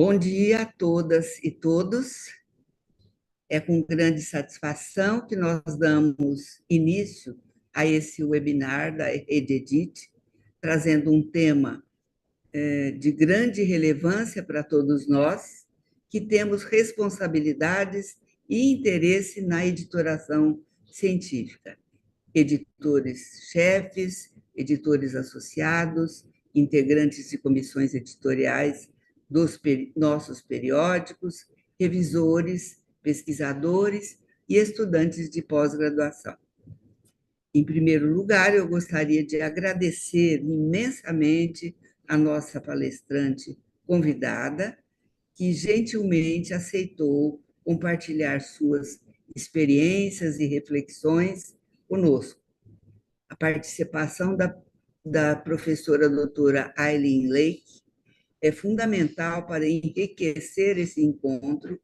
Bom dia a todas e todos. É com grande satisfação que nós damos início a esse webinar da RedEdit, trazendo um tema de grande relevância para todos nós, que temos responsabilidades e interesse na editoração científica. Editores-chefes, editores associados, integrantes de comissões editoriais dos nossos periódicos, revisores, pesquisadores e estudantes de pós-graduação. Em primeiro lugar, eu gostaria de agradecer imensamente a nossa palestrante convidada, que gentilmente aceitou compartilhar suas experiências e reflexões conosco. A participação da professora doutora Eileen Lake é fundamental para enriquecer esse encontro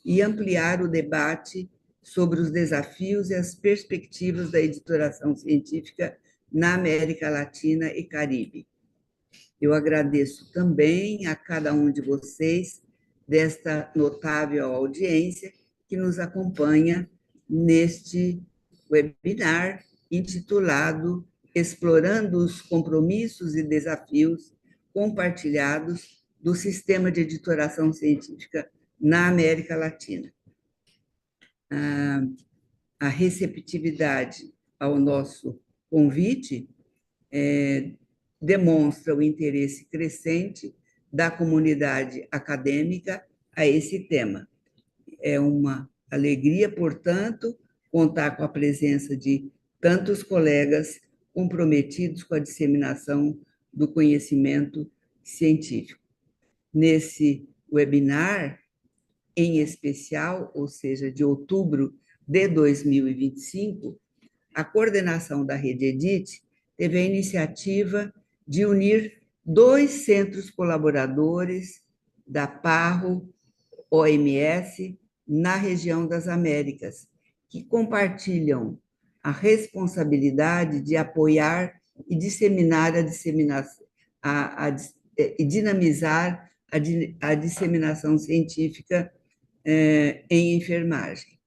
e ampliar o debate sobre os desafios e as perspectivas da editoração científica na América Latina e Caribe. Eu agradeço também a cada um de vocês desta notável audiência que nos acompanha neste webinar intitulado Explorando os Compromissos e Desafios Compartilhados do Sistema de Editoração Científica na América Latina. A receptividade ao nosso convite demonstra o interesse crescente da comunidade acadêmica a esse tema. É uma alegria, portanto, contar com a presença de tantos colegas comprometidos com a disseminação do conhecimento científico. Nesse webinar, em especial, ou seja, de outubro de 2025, a coordenação da RedEdit teve a iniciativa de unir 2 centros colaboradores da PARO-OMS na região das Américas, que compartilham a responsabilidade de apoiar e disseminar e dinamizar a disseminação científica em enfermagem.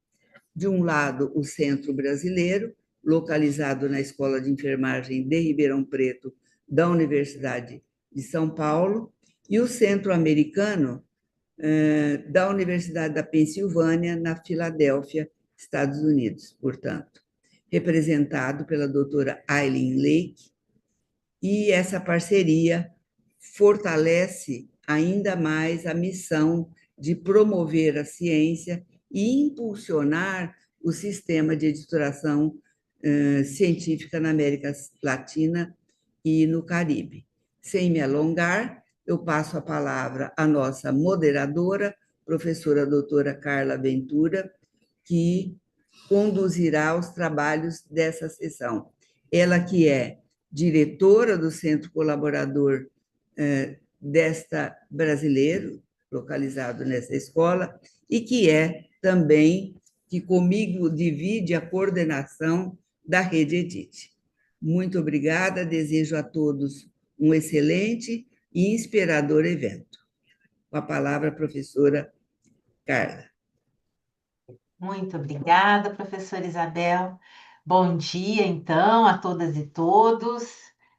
De um lado, o Centro Brasileiro, localizado na Escola de Enfermagem de Ribeirão Preto, da Universidade de São Paulo, e o Centro Americano, da Universidade da Pensilvânia, na Filadélfia, Estados Unidos, portanto, representado pela doutora Eileen Lake, e essa parceria fortalece ainda mais a missão de promover a ciência e impulsionar o sistema de editoração científica na América Latina e no Caribe. Sem me alongar, eu passo a palavra à nossa moderadora, professora doutora Carla Ventura, que conduzirá os trabalhos dessa sessão. Ela que é diretora do Centro Colaborador desta brasileiro, localizado nessa escola, e que é também, que comigo divide a coordenação da RedEdit. Muito obrigada, desejo a todos um excelente e inspirador evento. Com a palavra, a professora Carla. Muito obrigada, professora Isabel. Bom dia, então, a todas e todos.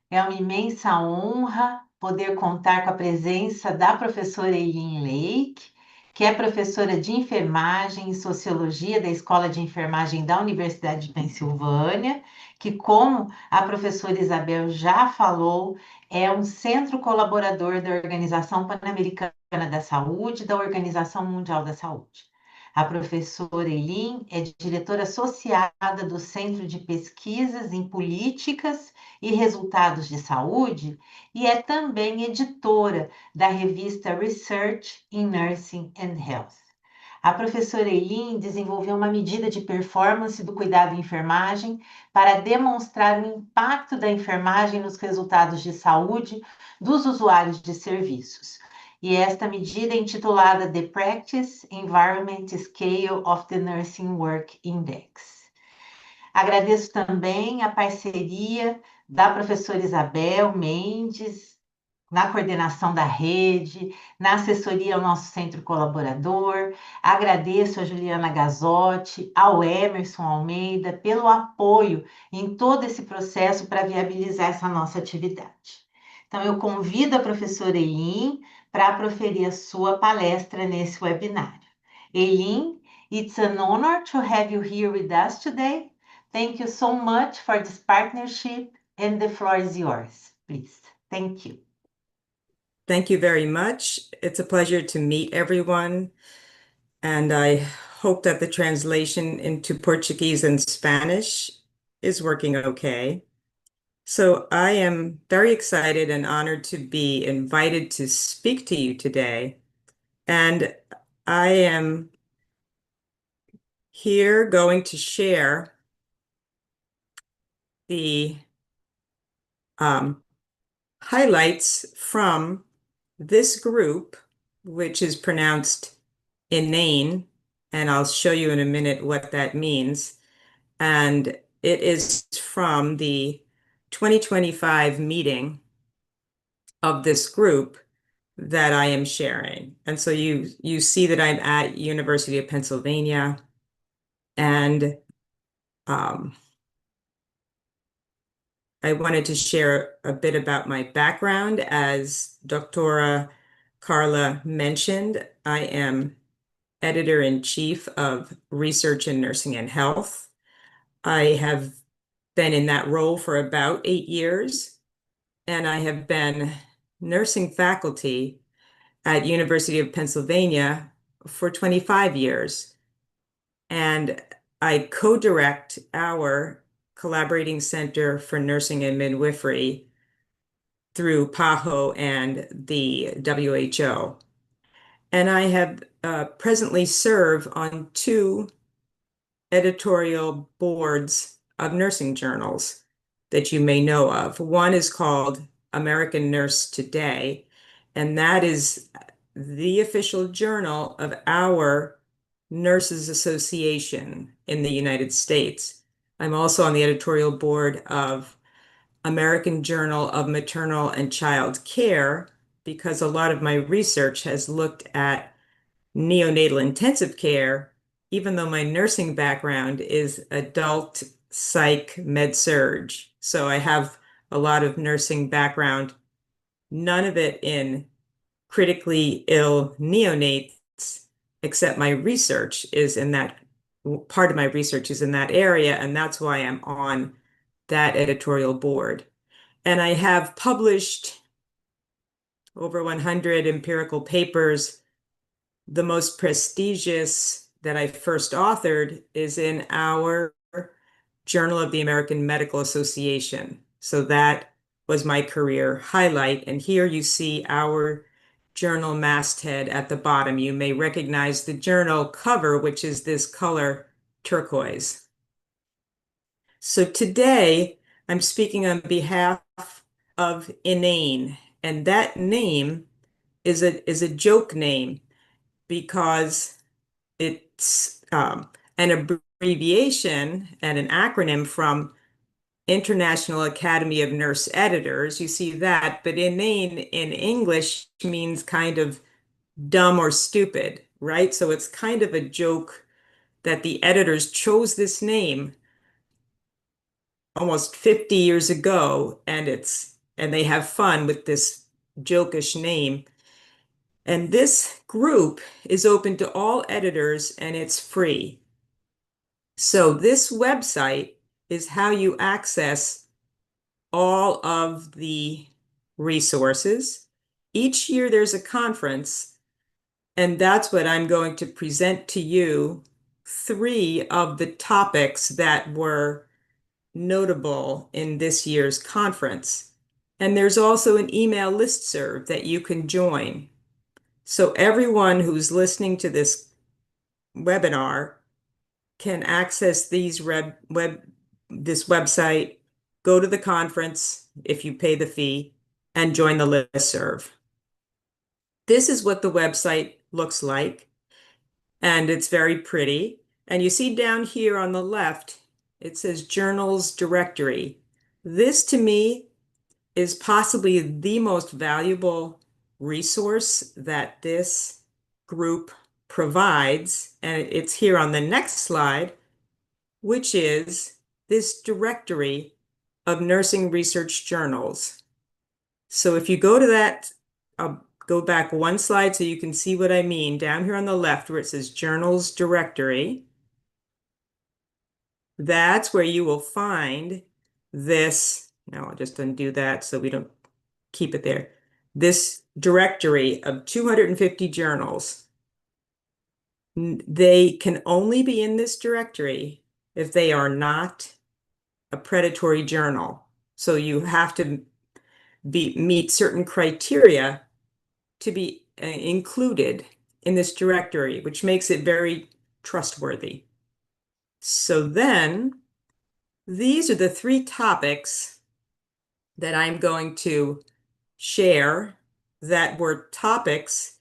É uma imensa honra poder contar com a presença da professora Eileen Lake, que é professora de enfermagem e sociologia da Escola de Enfermagem da Universidade de Pensilvânia, que, como a professora Isabel já falou, é um centro colaborador da Organização Pan-Americana da Saúde e da Organização Mundial da Saúde. A professora Eileen é diretora associada do Centro de Pesquisas em Políticas e Resultados de Saúde e é também editora da revista Research in Nursing and Health. A professora Eileen desenvolveu uma medida de performance do cuidado em enfermagem para demonstrar o impacto da enfermagem nos resultados de saúde dos usuários de serviços. E esta medida é intitulada The Practice Environment Scale of the Nursing Work Index. Agradeço também a parceria da professora Isabel Mendes, na coordenação da rede, na assessoria ao nosso centro colaborador. Agradeço a Juliana Gazotti, ao Emerson Almeida, pelo apoio em todo esse processo para viabilizar essa nossa atividade. Então, eu convido a professora Eileen para proferir a sua palestra nesse webinário. Eileen, it's an honor to have you here with us today. Thank you so much for this partnership, and the floor is yours, please. Thank you. Thank you very much. It's a pleasure to meet everyone, and I hope that the translation into Portuguese and Spanish is working okay. So I am very excited and honored to be invited to speak to you today, and I am here going to share the highlights from this group, which is pronounced inane, and I'll show you in a minute what that means. And it is from the 2025 meeting of this group that I am sharing. And so you see that I'm at University of Pennsylvania, and I wanted to share a bit about my background. As Dr. Carla mentioned, I am editor-in-chief of Research in Nursing and Health. I have been in that role for about 8 years, and I have been nursing faculty at University of Pennsylvania for 25 years. And I co-direct our Collaborating Center for Nursing and Midwifery through PAHO and the WHO. And I have presently serve on 2 editorial boards of nursing journals that you may know of. One is called American Nurse Today, and that is the official journal of our Nurses Association in the United States. I'm also on the editorial board of American Journal of Maternal and Child Care, because a lot of my research has looked at neonatal intensive care, even though my nursing background is adult psych med surg. So I have a lot of nursing background, none of it in critically ill neonates, except my research is in that, part of my research is in that area, and that's why I'm on that editorial board. And I have published over 100 empirical papers. The most prestigious that I first authored is in our Journal of the American Medical Association. So that was my career highlight. And here you see our journal masthead at the bottom. You may recognize the journal cover, which is this color turquoise. So today I'm speaking on behalf of Inane, and that name is a joke name because it's an abbreviation and an acronym from International Academy of Nurse Editors. You see that, but inane in English means kind of dumb or stupid, right? So it's kind of a joke that the editors chose this name almost 50 years ago, and they have fun with this jokish name. And this group is open to all editors, and it's free. So this website is how you access all of the resources. Each year there's a conference, and that's what I'm going to present to you, 3 of the topics that were notable in this year's conference. And there's also an email listserv that you can join. So everyone who's listening to this webinar can access this website, go to the conference if you pay the fee, and join the listserv. This is what the website looks like, and it's very pretty. And you see down here on the left, it says Journals Directory. This, to me, is possibly the most valuable resource that this group provides, and it's here on the next slide, which is this directory of nursing research journals. So if you go to that, I'll go back one slide so you can see what I mean. Down here on the left where it says Journals Directory, that's where you will find this. Now I'll just undo that so we don't keep it there. This directory of 250 journals. They can only be in this directory if they are not a predatory journal. So you have to meet certain criteria to be included in this directory, which makes it very trustworthy. So then, these are the 3 topics that I'm going to share that were topics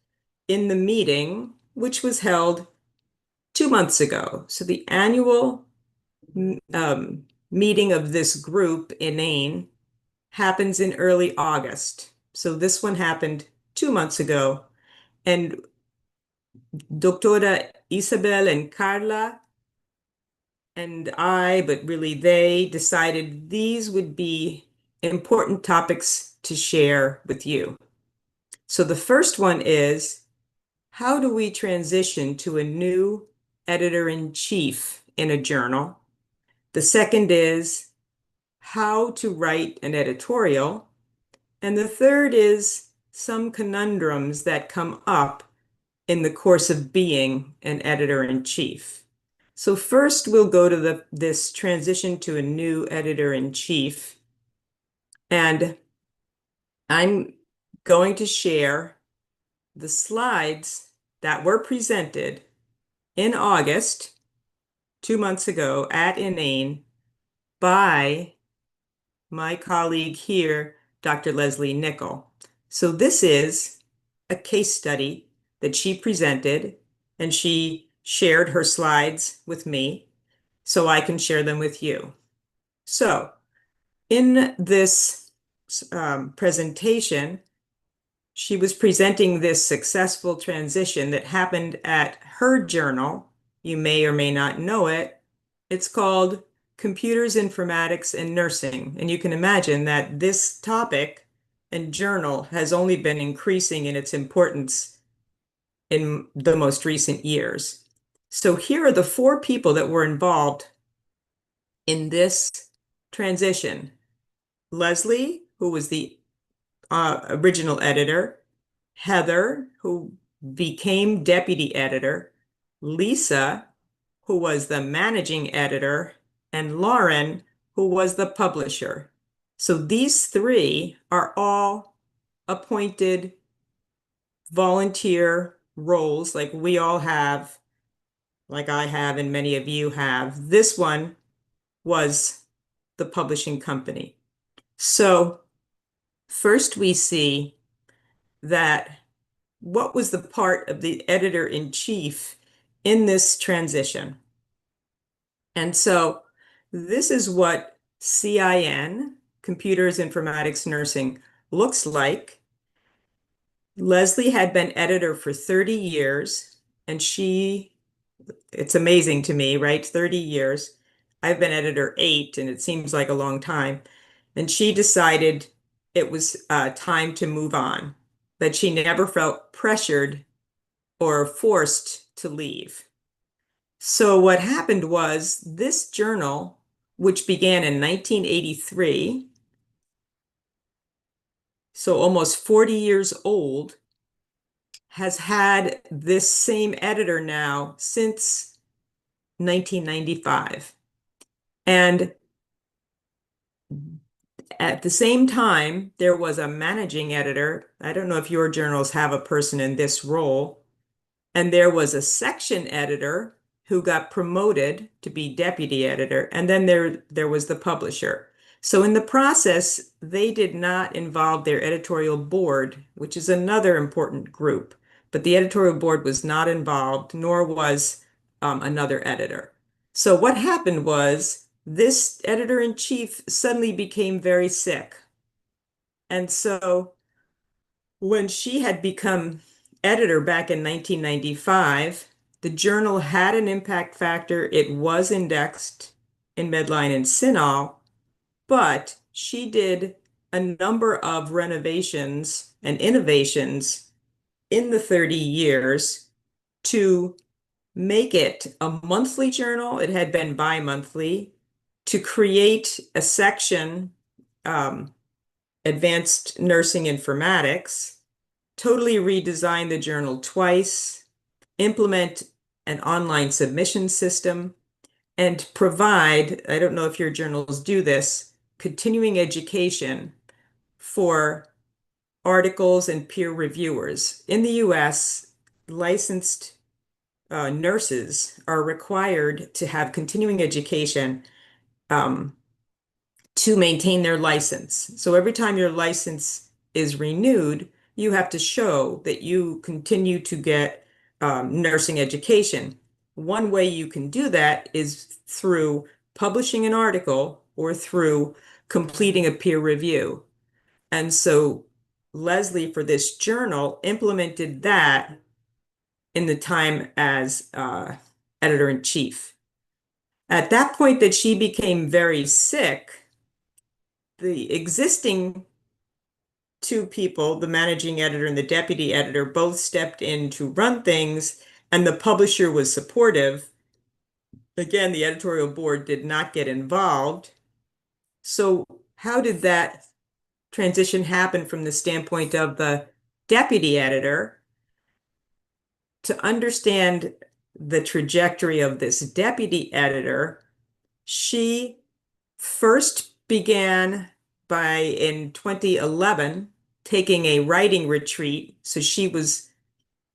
in the meeting, which was held 2 months ago. So the annual meeting of this group in Maine happens in early August. So this one happened 2 months ago. And Doctora Isabel and Carla and I, but really they, decided these would be important topics to share with you. So the first one is, how do we transition to a new editor-in-chief in a journal? The second is, how to write an editorial. And the third is some conundrums that come up in the course of being an editor-in-chief. So first we'll go to this transition to a new editor-in-chief. And I'm going to share the slides that were presented in August, 2 months ago at Inane, by my colleague here, Dr. Leslie Nickel. So this is a case study that she presented, and she shared her slides with me so I can share them with you. So in this presentation, she was presenting this successful transition that happened at her journal. You may or may not know it. It's called Computers, Informatics, and Nursing. And you can imagine that this topic and journal has only been increasing in its importance in the most recent years. So here are the 4 people that were involved in this transition. Leslie, who was the original editor, Heather, who became deputy editor, Lisa, who was the managing editor, and Lauren, who was the publisher. So these 3 are all appointed volunteer roles like we all have, like I have and many of you have. This one was the publishing company. So first we see that what was the part of the editor-in-chief in this transition. And so this is what CIN, Computers, Informatics, Nursing, looks like. Leslie had been editor for 30 years, and it's amazing to me, right? 30 years. I've been editor 8, and it seems like a long time. And she decided it was time to move on, that she never felt pressured or forced to leave. So what happened was this journal, which began in 1983, so almost 40 years old, has had this same editor now since 1995. And at the same time, there was a managing editor. I don't know if your journals have a person in this role. And there was a section editor who got promoted to be deputy editor. And then there was the publisher. So in the process, they did not involve their editorial board, which is another important group. But the editorial board was not involved, nor was another editor. So what happened was this editor-in-chief suddenly became very sick. And so when she had become editor back in 1995, the journal had an impact factor. It was indexed in Medline and CINAHL, but she did a number of renovations and innovations in the 30 years to make it a monthly journal. It had been bi-monthly, to create a section, Advanced Nursing Informatics, totally redesign the journal twice, implement an online submission system, and provide, I don't know if your journals do this, continuing education for articles and peer reviewers. In the US, licensed nurses are required to have continuing education to maintain their license. So every time your license is renewed, you have to show that you continue to get nursing education. One way you can do that is through publishing an article or through completing a peer review. And so Leslie, for this journal, implemented that in the time as editor-in-chief. At that point that she became very sick, the existing two people, the managing editor and the deputy editor, both stepped in to run things, and the publisher was supportive. Again, the editorial board did not get involved. So how did that transition happen from the standpoint of the deputy editor? To understand the trajectory of this deputy editor, she first began in 2011, taking a writing retreat. So she was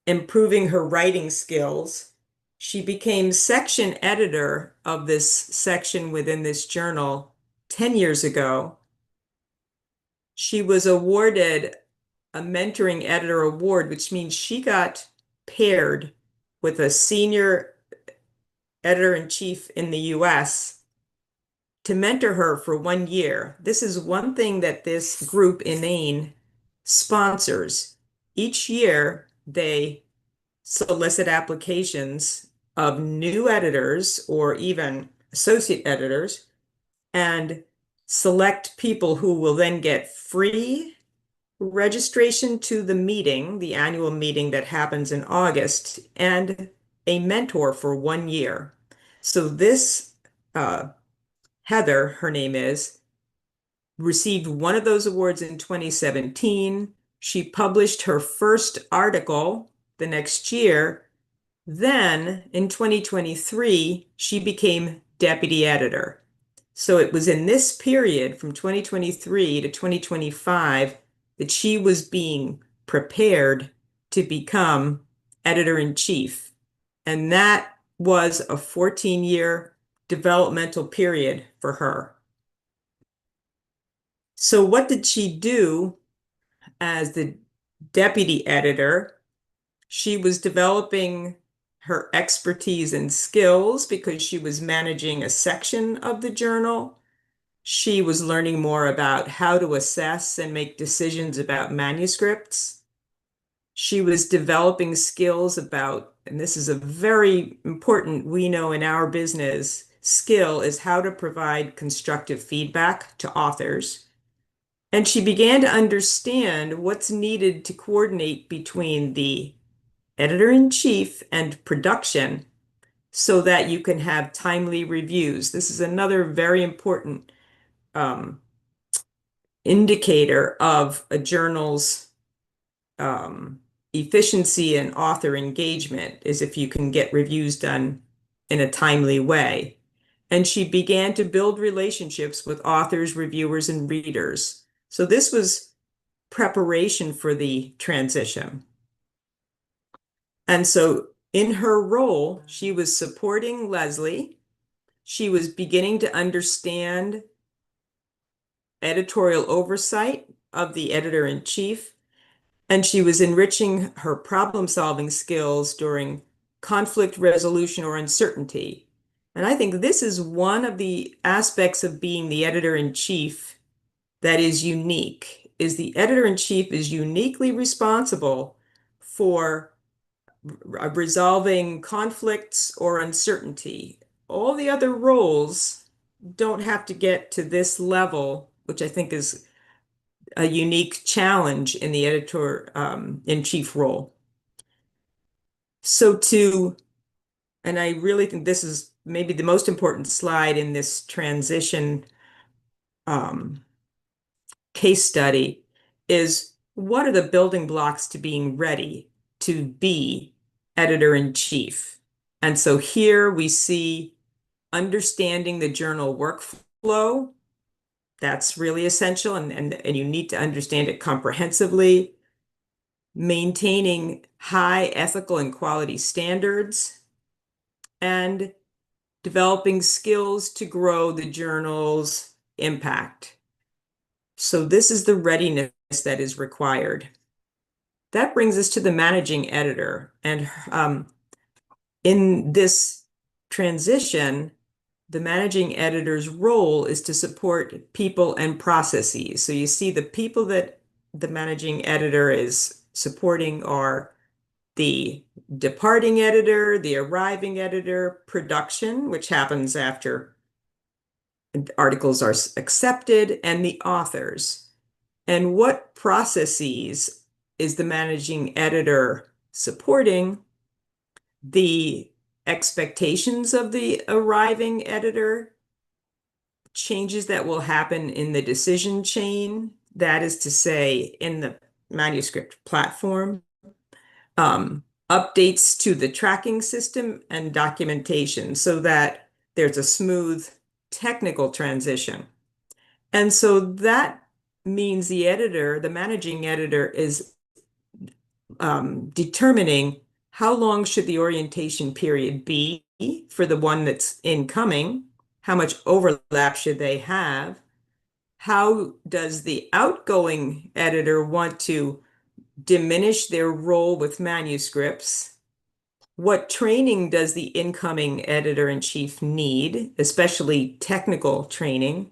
improving her writing skills. She became section editor of this section within this journal 10 years ago. She was awarded a mentoring editor award, which means she got paired with a senior editor-in-chief in the US to mentor her for 1 year. This is one thing that this group, Inane, sponsors. Each year, they solicit applications of new editors or even associate editors and select people who will then get free registration to the meeting, the annual meeting that happens in August, and a mentor for 1 year. So this Heather, her name is, received one of those awards in 2017. She published her first article the next year. Then in 2023, she became deputy editor. So it was in this period from 2023 to 2025 that she was being prepared to become editor-in-chief. And that was a 14-year developmental period for her. So what did she do as the deputy editor? She was developing her expertise and skills because she was managing a section of the journal. She was learning more about how to assess and make decisions about manuscripts. She was developing skills about, and this is a very important, we know in our business, skill is how to provide constructive feedback to authors. And she began to understand what's needed to coordinate between the editor-in-chief and production so that you can have timely reviews. This is another very important indicator of a journal's efficiency and author engagement, is if you can get reviews done in a timely way. And she began to build relationships with authors, reviewers, and readers. So this was preparation for the transition. And so in her role, she was supporting Leslie. She was beginning to understand editorial oversight of the editor-in-chief, and she was enriching her problem-solving skills during conflict resolution or uncertainty. And I think this is one of the aspects of being the editor-in-chief that is unique. is the editor-in-chief is uniquely responsible for resolving conflicts or uncertainty. All the other roles don't have to get to this level, which I think is a unique challenge in the editor-in-chief role. And I really think this is maybe the most important slide in this transition case study, is what are the building blocks to being ready to be editor-in-chief? And so here we see understanding the journal workflow. That's really essential, and you need to understand it comprehensively. Maintaining high ethical and quality standards, and developing skills to grow the journal's impact. So this is the readiness that is required. That brings us to the managing editor. And in this transition, the managing editor's role is to support people and processes. So you see the people that the managing editor is supporting are the departing editor, the arriving editor, production, which happens after articles are accepted, and the authors. And what processes is the managing editor supporting? The expectations of the arriving editor, changes that will happen in the decision chain, that is to say, in the manuscript platform, updates to the tracking system and documentation so that there's a smooth technical transition. And so that means the editor, the managing editor, is determining how long should the orientation period be for the one that's incoming, how much overlap should they have, how does the outgoing editor want to diminish their role with manuscripts, what training does the incoming editor-in-chief need, especially technical training,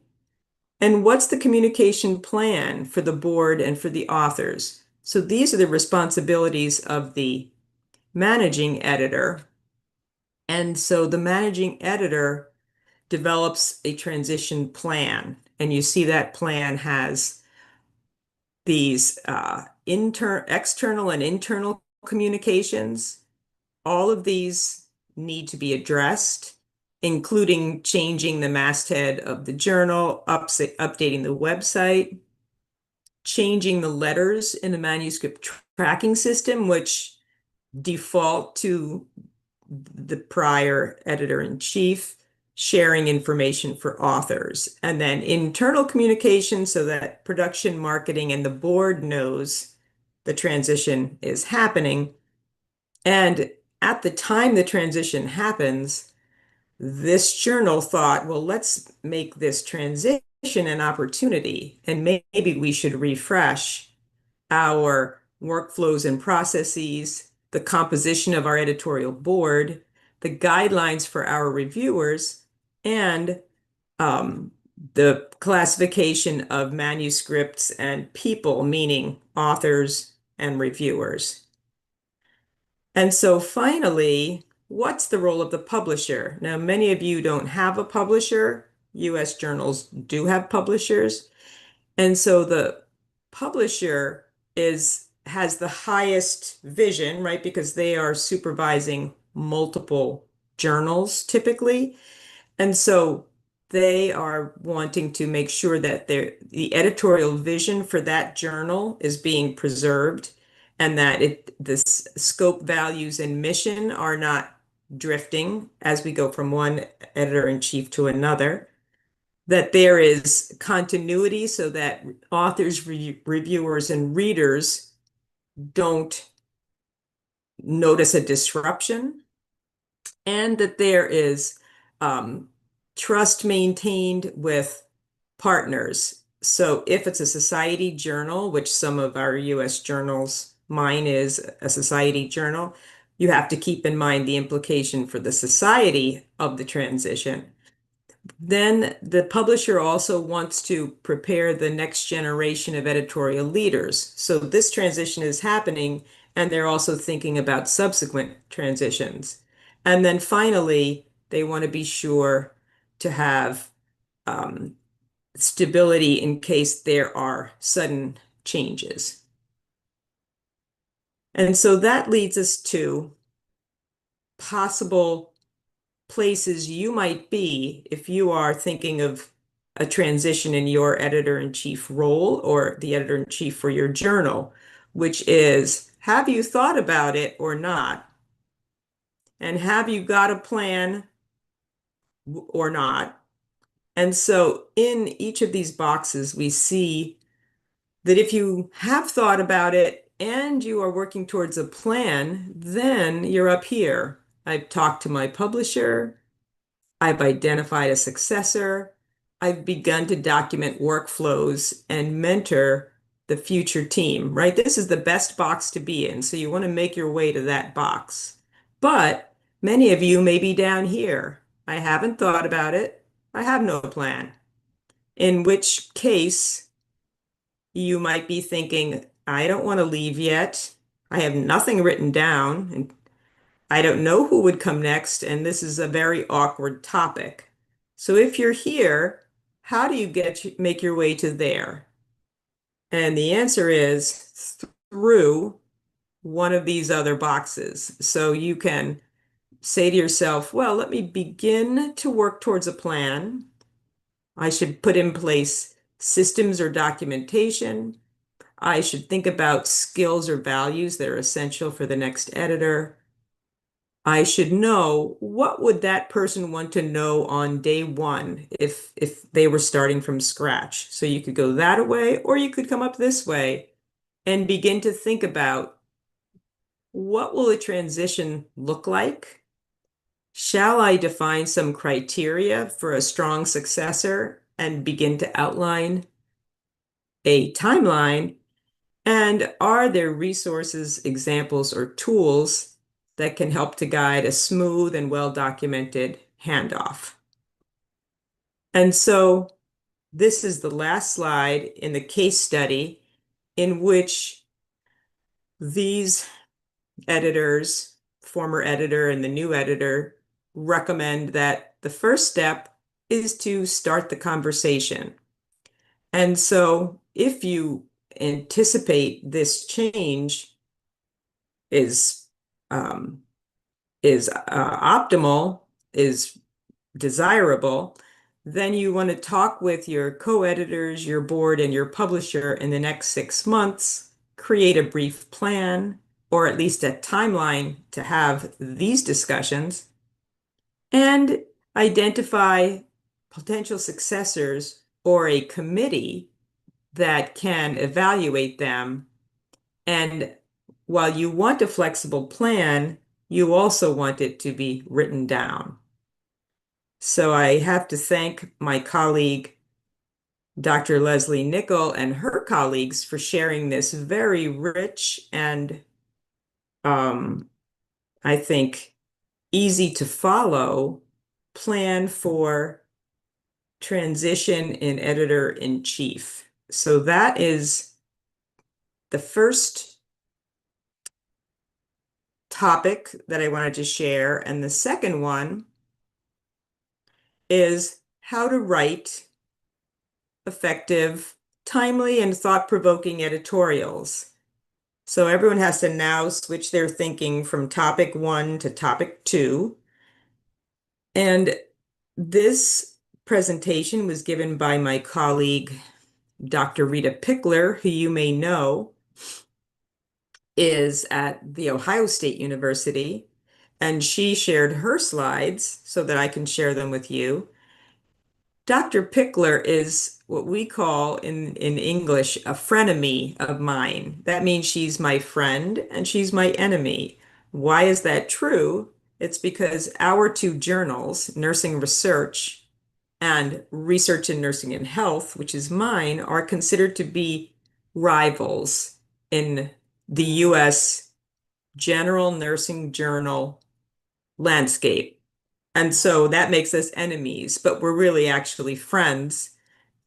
and what's the communication plan for the board and for the authors? So these are the responsibilities of the managing editor. And so the managing editor develops a transition plan. And you see that plan has these external and internal communications. All of these need to be addressed, including changing the masthead of the journal, updating the website, changing the letters in the manuscript tracking system, which default to the prior editor-in-chief, sharing information for authors, and then internal communication so that production, marketing, and the board knows the transition is happening. And at the time the transition happens, this journal thought, well, let's make this transition an opportunity, and maybe we should refresh our workflows and processes, the composition of our editorial board, the guidelines for our reviewers, and the classification of manuscripts and people, meaning authors and reviewers. And so finally, what's the role of the publisher? Now, many of you don't have a publisher. US journals do have publishers. And so the publisher has the highest vision, right? Because they are supervising multiple journals typically. And so they are wanting to make sure that the editorial vision for that journal is being preserved, and that the scope, values, and mission are not drifting as we go from one editor-in-chief to another, that there is continuity so that authors, reviewers, and readers don't notice a disruption, and that there is trust maintained with partners. So if it's a society journal, which some of our US journals, mine is a society journal, you have to keep in mind the implication for the society of the transition. Then the publisher also wants to prepare the next generation of editorial leaders. So this transition is happening, and they're also thinking about subsequent transitions. And then finally, they want to be sure to have stability in case there are sudden changes. And so that leads us to possible places you might be if you are thinking of a transition in your editor-in-chief role or the editor-in-chief for your journal, which is, have you thought about it or not? And have you got a plan or not? And so in each of these boxes, we see that if you have thought about it and you are working towards a plan, then you're up here. I've talked to my publisher. I've identified a successor. I've begun to document workflows and mentor the future team, right? This is the best box to be in. So you want to make your way to that box. But many of you may be down here. I haven't thought about it. I have no plan. In which case, you might be thinking, I don't want to leave yet. I have nothing written down, and I don't know who would come next, and this is a very awkward topic. So if you're here, how do you make your way to there? And the answer is through one of these other boxes. So you can say to yourself, well, let me begin to work towards a plan. I should put in place systems or documentation. I should think about skills or values that are essential for the next editor. I should know what would that person want to know on day one if they were starting from scratch. So you could go that way, or you could come up this way and begin to think about what will a transition look like? Shall I define some criteria for a strong successor and begin to outline a timeline? And are there resources, examples, or tools that can help to guide a smooth and well-documented handoff? And so this is the last slide in the case study in which these editors, former editor and the new editor, recommend that the first step is to start the conversation. And so if you anticipate this change is optimal, is desirable, then you want to talk with your co-editors, your board, and your publisher in the next 6 months, create a brief plan, or at least a timeline to have these discussions, and identify potential successors or a committee that can evaluate them. And while you want a flexible plan, you also want it to be written down. So I have to thank my colleague, Dr. Leslie Nickel, and her colleagues for sharing this very rich and I think easy to follow plan for transition in editor-in-chief. So that is the first topic that I wanted to share. And the second one is how to write effective, timely, and thought-provoking editorials. So everyone has to now switch their thinking from topic 1 to topic 2. And this presentation was given by my colleague, Dr. Rita Pickler, who you may know is at The Ohio State University. And she shared her slides so that I can share them with you. Dr. Pickler is what we call in English a frenemy of mine. That means she's my friend and she's my enemy. Why is that true? It's because our two journals, Nursing Research and Research in Nursing and Health, which is mine, are considered to be rivals in the US general nursing journal landscape. And so that makes us enemies, but we're really actually friends.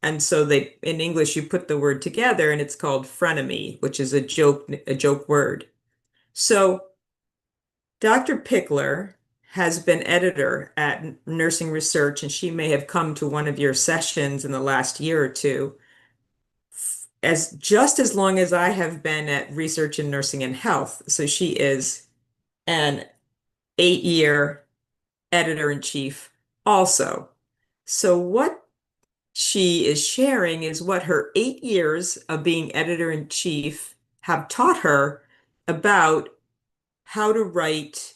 And so in English, you put the word together and it's called frenemy, which is a joke word. So Dr. Pickler has been editor at Nursing Research, and she may have come to one of your sessions in the last year or two. Just as long as I have been at Research in Nursing and Health. So she is an 8-year editor-in-chief also. So what she is sharing is what her 8 years of being editor-in-chief have taught her about how to write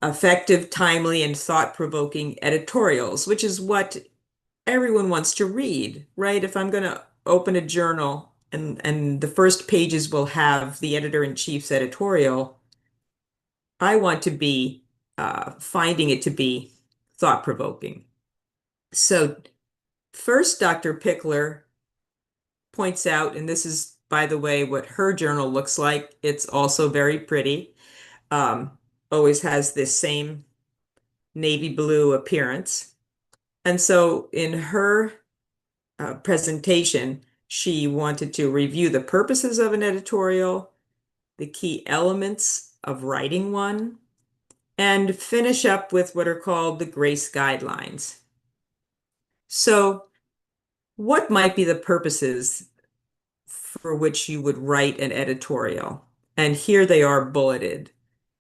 effective, timely, and thought-provoking editorials, which is what everyone wants to read, right? If I'm going to open a journal and the first pages will have the editor-in-chief's editorial, I want to be finding it to be thought-provoking. So first, Dr. Pickler points out, and this is, by the way, what her journal looks like. It's also very pretty. Always has this same navy blue appearance. And so in her presentation, she wanted to review the purposes of an editorial, the key elements of writing one, and finish up with what are called the GRACE guidelines. So what might be the purposes for which you would write an editorial? And here they are bulleted.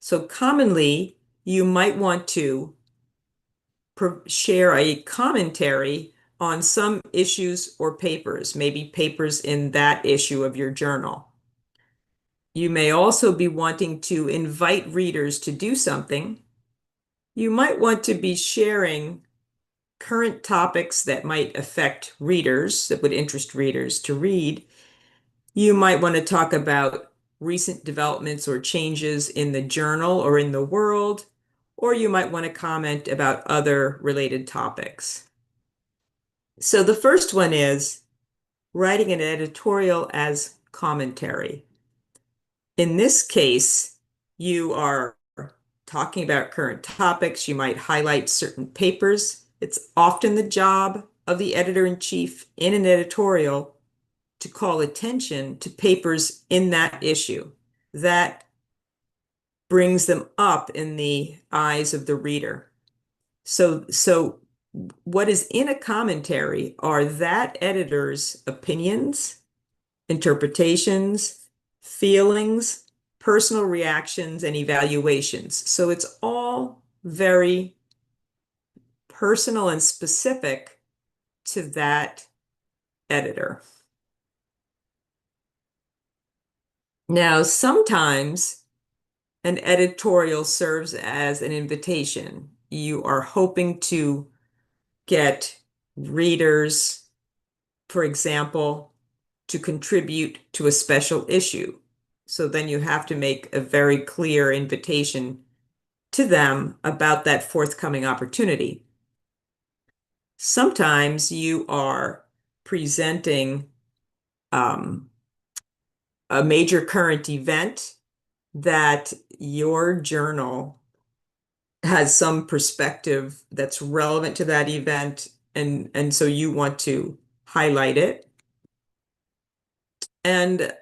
So commonly, you might want to share a commentary on some issues or papers, maybe papers in that issue of your journal. You may also be wanting to invite readers to do something. You might want to be sharing current topics that might affect readers, that would interest readers to read. You might want to talk about recent developments or changes in the journal or in the world, or you might want to comment about other related topics. So the first one is writing an editorial as commentary. In this case, you are talking about current topics. You might highlight certain papers. It's often the job of the editor-in-chief in an editorial to call attention to papers in that issue that brings them up in the eyes of the reader. So what is in a commentary are that editor's opinions, interpretations, feelings, personal reactions, and evaluations. So it's all very personal and specific to that editor. Now, sometimes an editorial serves as an invitation. You are hoping to get readers, for example, to contribute to a special issue. So then you have to make a very clear invitation to them about that forthcoming opportunity. Sometimes you are presenting a major current event that your journal has some perspective that's relevant to that event, and so you want to highlight it. And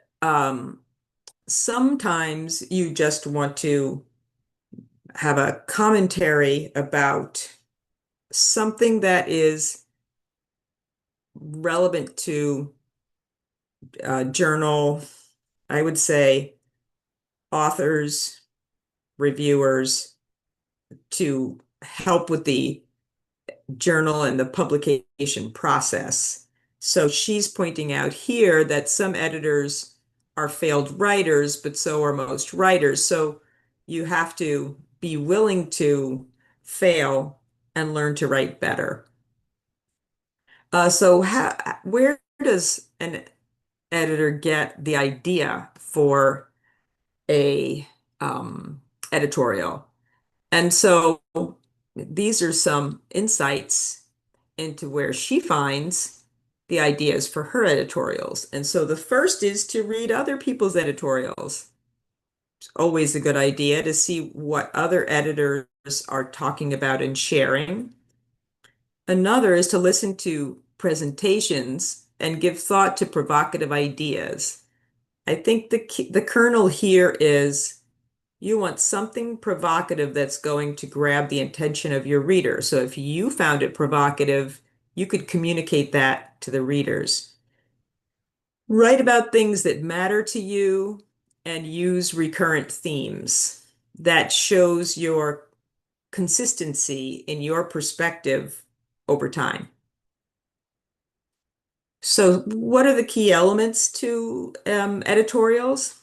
sometimes you just want to have a commentary about something that is relevant to journal, I would say, authors, reviewers, to help with the journal and the publication process. So she's pointing out here that some editors are failed writers, but so are most writers. So you have to be willing to fail and learn to write better. So where does an editor get the idea for a editorial? And so these are some insights into where she finds the ideas for her editorials. And so the first is to read other people's editorials. It's always a good idea to see what other editors are talking about and sharing. Another is to listen to presentations and give thought to provocative ideas. I think the kernel here is you want something provocative that's going to grab the attention of your reader. So if you found it provocative, you could communicate that to the readers. Write about things that matter to you and use recurrent themes. That shows your consistency in your perspective over time. So what are the key elements to editorials?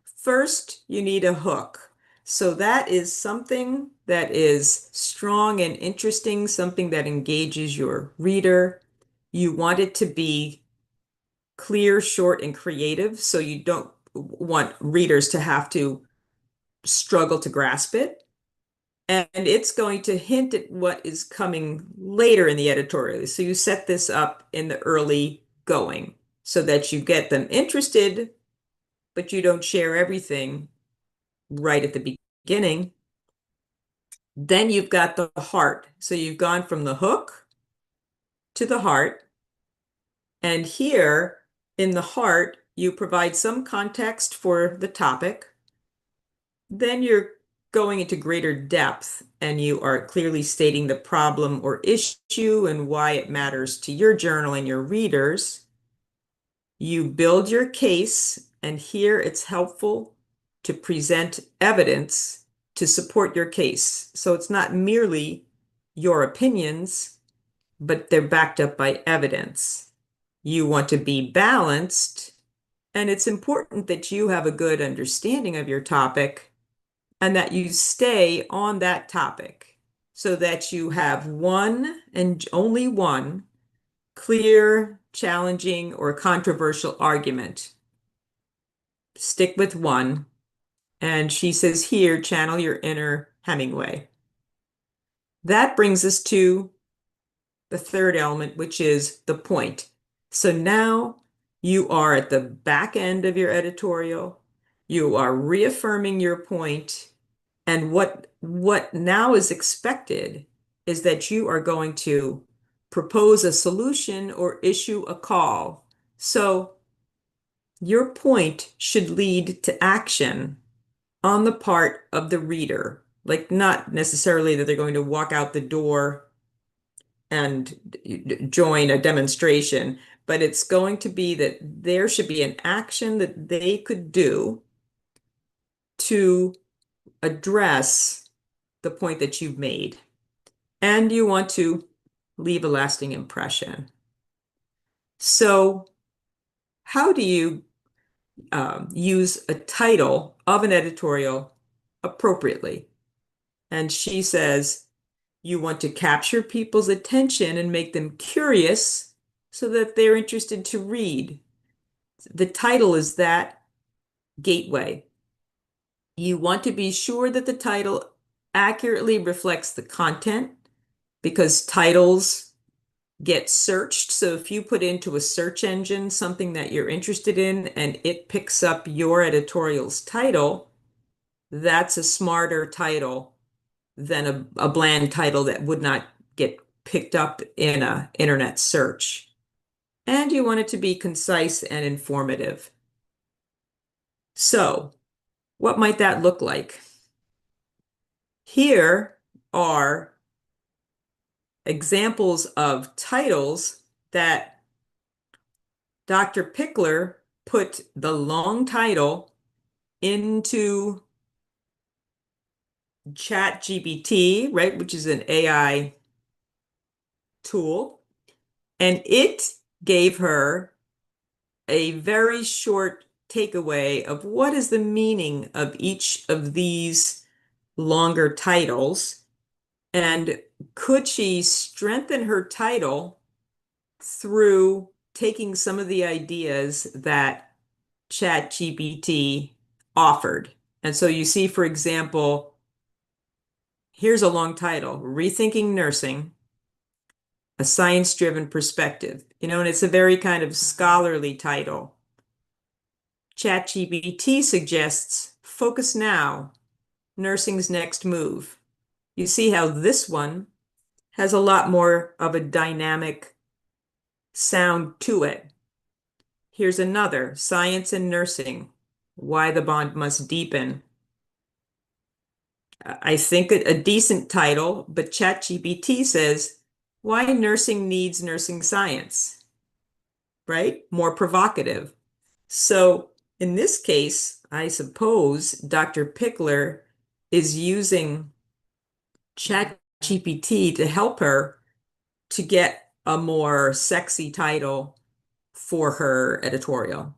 First, you need a hook. So that is something that is strong and interesting, something that engages your reader. You want it to be clear, short, and creative, so you don't want readers to have to struggle to grasp it. And it's going to hint at what is coming later in the editorial. So you set this up in the early going so that you get them interested, but you don't share everything right at the beginning. Then you've got the heart. So you've gone from the hook to the heart. And here in the heart, you provide some context for the topic. Then you're going into greater depth and you are clearly stating the problem or issue and why it matters to your journal and your readers. You build your case, and here it's helpful to present evidence to support your case. So it's not merely your opinions, but they're backed up by evidence. You want to be balanced, and it's important that you have a good understanding of your topic and that you stay on that topic so that you have one and only one clear, challenging, or controversial argument. Stick with one. And she says here, channel your inner Hemingway. That brings us to the third element, which is the point. So now you are at the back end of your editorial. You are reaffirming your point. And what now is expected is that you are going to propose a solution or issue a call. So your point should lead to action on the part of the reader, like not necessarily that they're going to walk out the door and join a demonstration, but it's going to be that there should be an action that they could do to address the point that you've made. And you want to leave a lasting impression. So how do you use a title of an editorial appropriately? And she says, you want to capture people's attention and make them curious so that they're interested to read. The title is that gateway. You want to be sure that the title accurately reflects the content because titles get searched. So if you put into a search engine something that you're interested in and it picks up your editorial's title, that's a smarter title than a bland title that would not get picked up in an internet search. And you want it to be concise and informative. So what might that look like? Here are examples of titles that Dr. Pickler put the long title into ChatGPT, right, which is an AI tool, and it gave her a very short takeaway of what is the meaning of each of these longer titles, and could she strengthen her title through taking some of the ideas that ChatGPT offered. And so you see, for example, here's a long title, Rethinking Nursing, a Science-Driven Perspective. And it's a very kind of scholarly title. ChatGPT suggests focus now, nursing's next move. You see how this one has a lot more of a dynamic sound to it. Here's another, science and nursing, why the bond must deepen. I think a decent title, but ChatGPT says, why nursing needs nursing science, right? More provocative. So in this case, I suppose Dr. Pickler is using ChatGPT to help her to get a more sexy title for her editorial.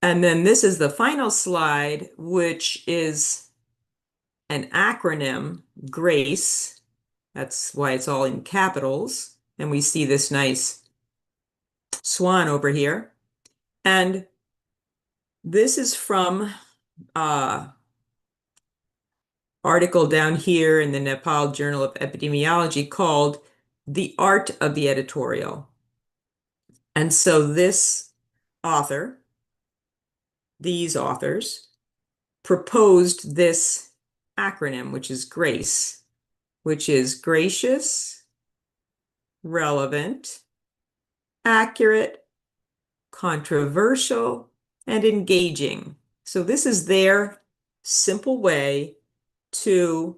And then this is the final slide, which is an acronym, GRACE. That's why it's all in capitals. And we see this nice swan over here. And this is from article down here in the Nepal Journal of Epidemiology called The Art of the Editorial. And so this author, these authors, proposed this acronym, which is GRACE, which is gracious, relevant, accurate, controversial, and engaging. So this is their simple way to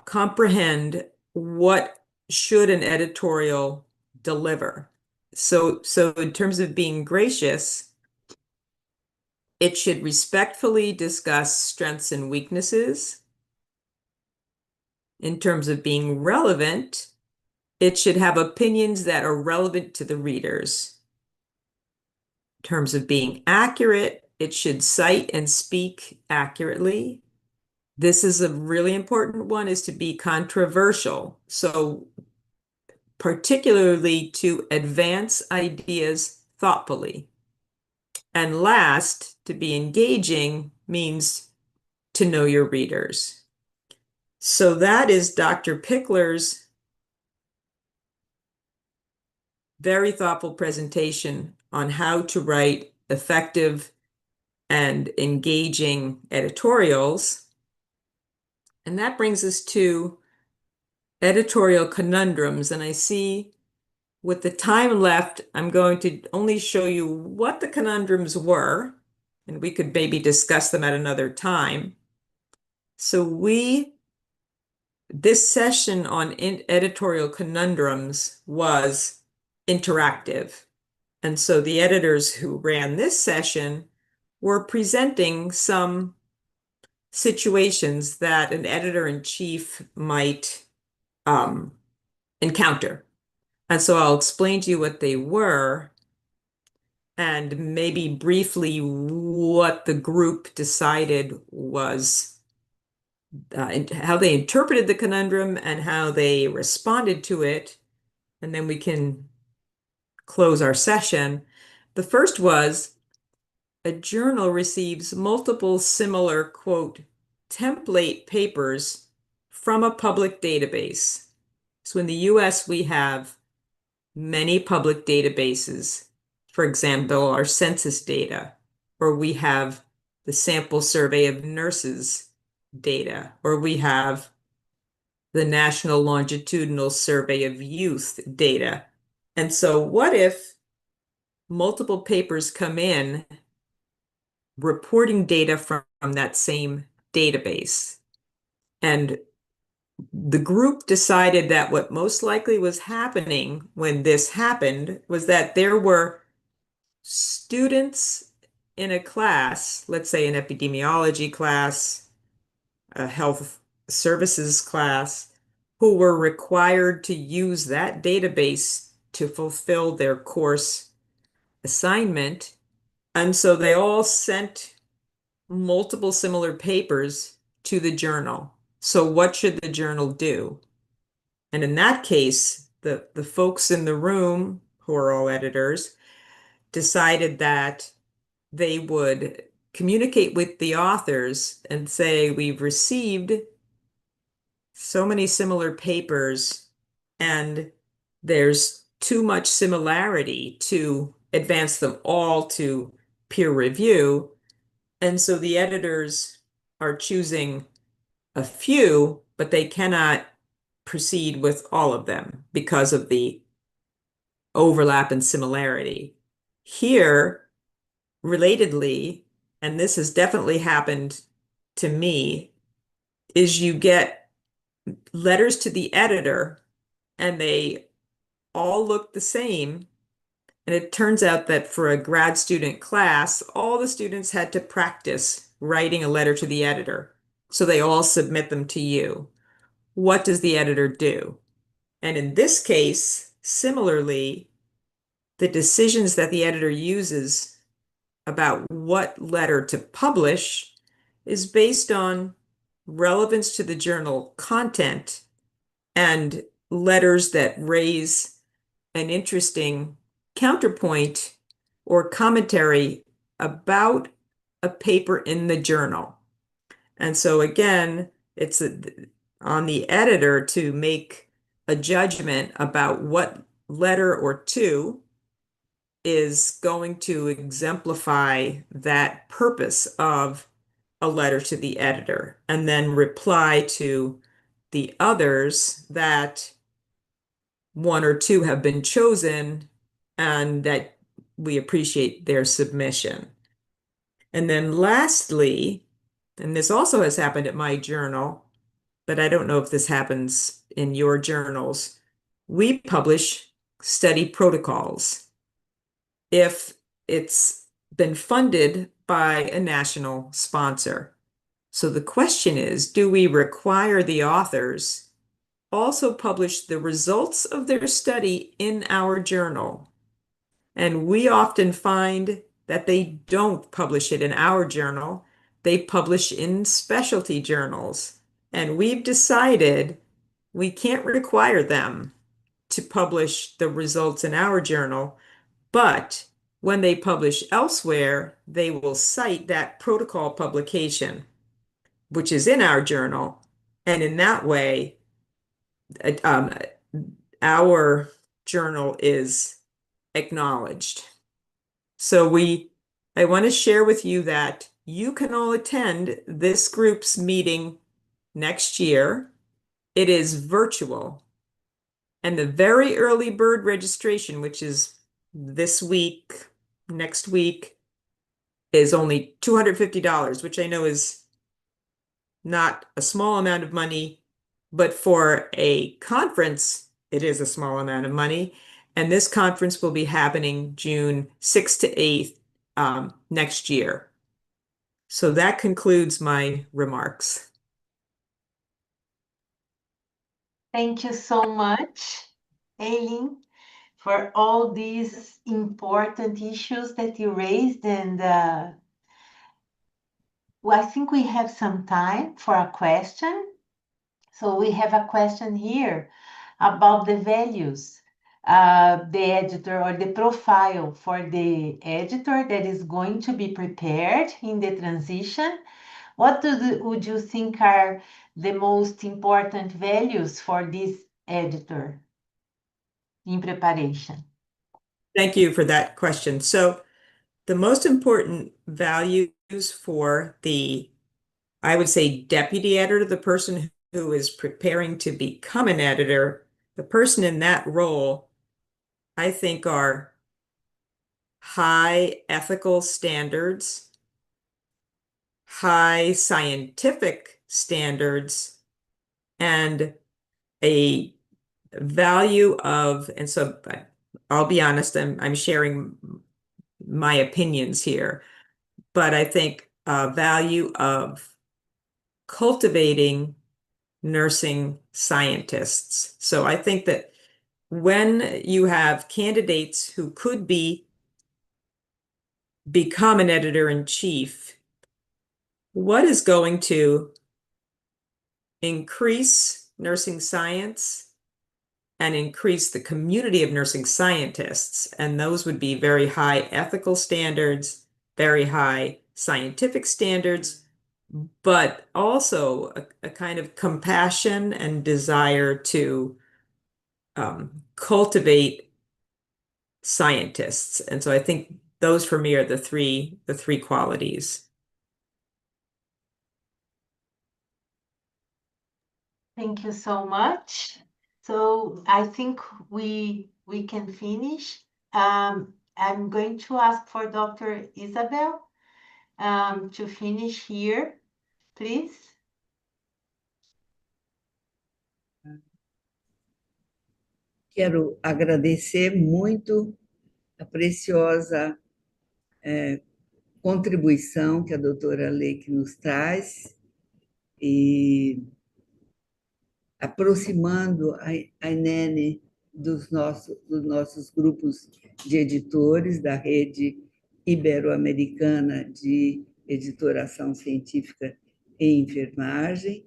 comprehend what should an editorial deliver. So in terms of being gracious, it should respectfully discuss strengths and weaknesses. In terms of being relevant, it should have opinions that are relevant to the readers. In terms of being accurate, it should cite and speak accurately. This is a really important one, is to be controversial. So particularly to advance ideas thoughtfully. And last, to be engaging means to know your readers. So that is Dr. Pickler's very thoughtful presentation on how to write effective and engaging editorials. And that brings us to editorial conundrums. And I see with the time left, I'm going to only show you what the conundrums were, and we could maybe discuss them at another time. So this session on editorial conundrums was interactive. And so the editors who ran this session were presenting some situations that an editor-in-chief might encounter. And so I'll explain to you what they were and maybe briefly what the group decided was how they interpreted the conundrum and how they responded to it. And then we can close our session. The first was, a journal receives multiple similar, quote, template papers from a public database. So in the US, we have many public databases. For example, our census data, or we have the sample survey of nurses data, or we have the National Longitudinal Survey of Youth data. And so what if multiple papers come in reporting data from that same database? And the group decided that what most likely was happening when this happened was that there were students in a class, let's say an epidemiology class, a health services class, who were required to use that database to fulfill their course assignment. And so they all sent multiple similar papers to the journal. So what should the journal do? And in that case, the folks in the room, who are all editors, decided that they would communicate with the authors and say, we've received so many similar papers and there's too much similarity to advance them all to peer review. And so the editors are choosing a few, but they cannot proceed with all of them because of the overlap and similarity. Here, relatedly, and this has definitely happened to me, is you get letters to the editor and they all look the same. And it turns out that for a grad student class, all the students had to practice writing a letter to the editor. So they all submit them to you. What does the editor do? And in this case, similarly, the decisions that the editor uses about what letter to publish is based on relevance to the journal content and letters that raise an interesting counterpoint or commentary about a paper in the journal. And so again, it's on the editor to make a judgment about what letter or two is going to exemplify that purpose of a letter to the editor, and then reply to the others that one or two have been chosen and that we appreciate their submission. And then lastly, and this also has happened at my journal, but I don't know if this happens in your journals, we publish study protocols if it's been funded by a national sponsor. So the question is, do we require the authors also publish the results of their study in our journal? And we often find that they don't publish it in our journal. They publish in specialty journals. And we've decided we can't require them to publish the results in our journal, but when they publish elsewhere, they will cite that protocol publication, which is in our journal. And in that way, our journal is acknowledged. So I want to share with you that you can all attend this group's meeting next year. It is virtual. And the very early bird registration, which is this week, next week, is only $250, which I know is not a small amount of money, but for a conference, it is a small amount of money. And this conference will be happening June 6th to 8th next year. So that concludes my remarks. Thank you so much, Eileen, for all these important issues that you raised. And well, I think we have some time for a question. So we have a question here about the values, the editor or the profile for the editor that is going to be prepared in the transition. What would you think are the most important values for this editor in preparation? Thank you for that question. So the most important values for the, I would say, deputy editor, the person who is preparing to become an editor, the person in that role, I think, are high ethical standards, high scientific standards, and a value of, and so I'll be honest, I'm sharing my opinions here, but I think a value of cultivating nursing scientists. So I think that when you have candidates who could become an editor-in-chief, what is going to increase nursing science and increase the community of nursing scientists? And those would be very high ethical standards, very high scientific standards, but also a kind of compassion and desire to cultivate scientists. And so I think those for me are the three qualities. Thank you so much. So I think we can finish. I'm going to ask for Dr. Isabel to finish here, please. Quero agradecer muito a preciosa contribuição que a doutora Lake nos traz e aproximando a INENE dos nossos grupos de editores da Rede Ibero-Americana de Editoração Científica e Enfermagem.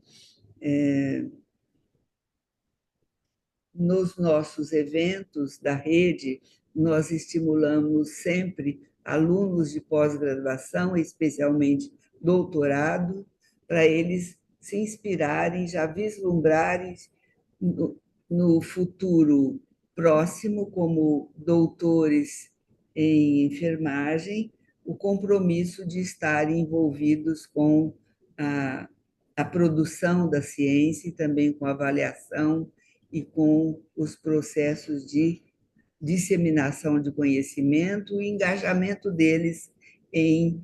Nos nossos eventos da Rede, nós estimulamos sempre alunos de pós-graduação, especialmente doutorado, para eles se inspirarem, já vislumbrarem no futuro próximo, como doutores em enfermagem, o compromisso de estarem envolvidos com a produção da ciência e também com a avaliação e com os processos de disseminação de conhecimento e engajamento deles em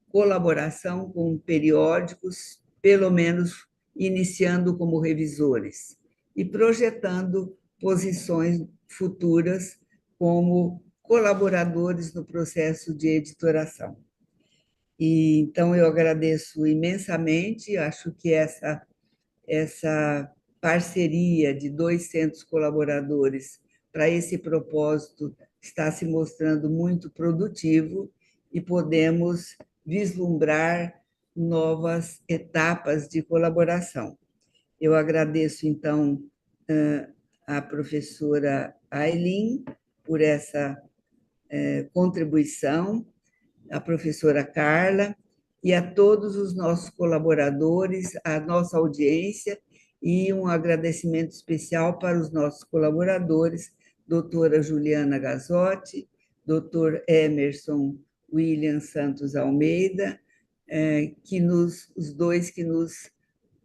colaboração com periódicos, pelo menos iniciando como revisores, e projetando posições futuras como colaboradores no processo de editoração. E, então, eu agradeço imensamente, acho que essa parceria de 200 colaboradores para esse propósito está se mostrando muito produtivo e podemos vislumbrar novas etapas de colaboração. Eu agradeço, então, a professora Eileen por essa contribuição, a professora Carla e a todos os nossos colaboradores, a nossa audiência, e um agradecimento especial para os nossos colaboradores, doutora Juliana Gazotti, doutor Emerson William Santos Almeida, os dois que nos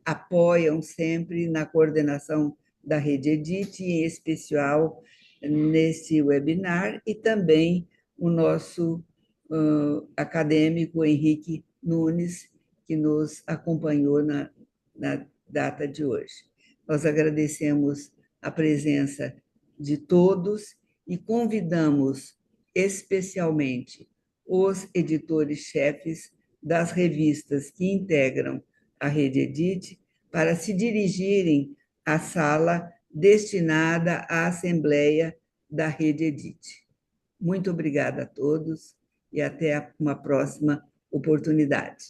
apoiam sempre na coordenação da RedEdit, em especial nesse webinar, e também o nosso acadêmico Henrique Nunes, que nos acompanhou na data de hoje. Nós agradecemos a presença de todos e convidamos especialmente os editores-chefes das revistas que integram a RedEdit para se dirigirem à sala destinada à Assembleia da RedEdit. Muito obrigada a todos e até uma próxima oportunidade.